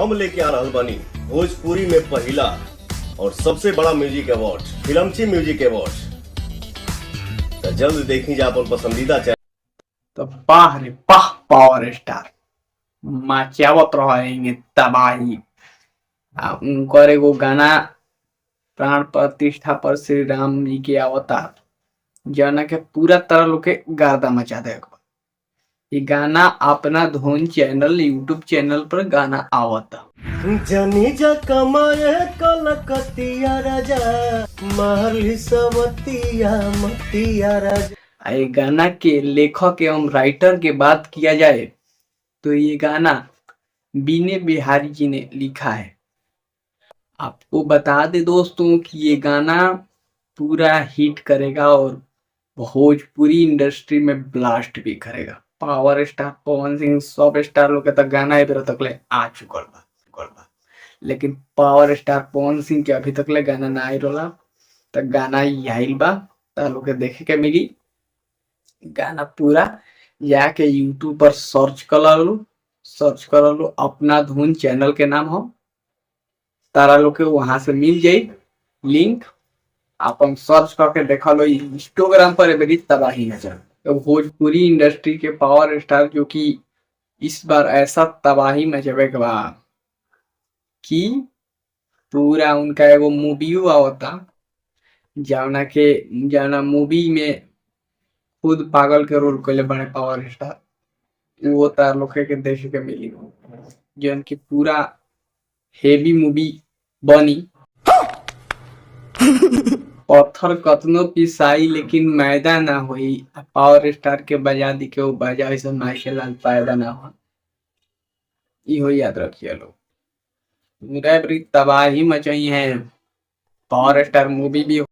हम लेके आ रहल बानी भोजपुरी में पहला और सबसे बड़ा म्यूजिक अवार्ड फिल्मची म्यूजिक अवार्ड। तो जल्द देखी जा अपन पसंदीदा चैनल। तो वाह रे वाह पावर स्टार मचावत रहेंगे तबाही। उनकर एगो गाना प्राण प्रतिष्ठा पर श्री राम जी के अवतार जना के पूरा तरह लोग के गर्दा मचा दे। ये गाना अपना धुन चैनल यूट्यूब चैनल पर गाना आवता। जनी जा कमाए कलकतिया राजा महली सवतिया मतिया राजा। ये गाना के लेखक एवं राइटर की बात किया जाए तो ये गाना बीने बिहारी जी ने लिखा है। आपको बता दे दोस्तों कि ये गाना पूरा हिट करेगा और भोजपुरी इंडस्ट्री में ब्लास्ट भी करेगा। पावर स्टार पवन सिंह सब स्टार लोग तक गाना तक ले आ चुकल बा, लेकिन पावर स्टार पवन सिंह के अभी तक ले गाना ना आई रोला। तक गाना आइल बा ता लोग देखे के मिली। गाना पूरा जाके यूट्यूब पर सर्च कर लो अपना धुन चैनल के नाम हो तारा लोग के वहां से मिल जाये लिंक। अपन सर्च करके देखा लो। इंस्टाग्राम पर बड़ी तबाही नजर तो भोजपुरी इंडस्ट्री के पावर स्टार जो कि इस बार ऐसा तबाही मचावे के बाद कि पूरा उनका एगो मूवी आवता जाना मूवी में खुद पागल के रोल कैले बने पावर स्टार वो तार लोग के देखे के मिली जो उनकी पूरा हेवी मूवी बनी। पत्थर कतनो पिसाई लेकिन मैदा ना हुई। पावर स्टार के बजा दी के वो बजा ऐसा माइकल पैदा ना हो। इहो याद रखिए लोग। पूरा तबाही मचाई है। पावर स्टार मूवी भी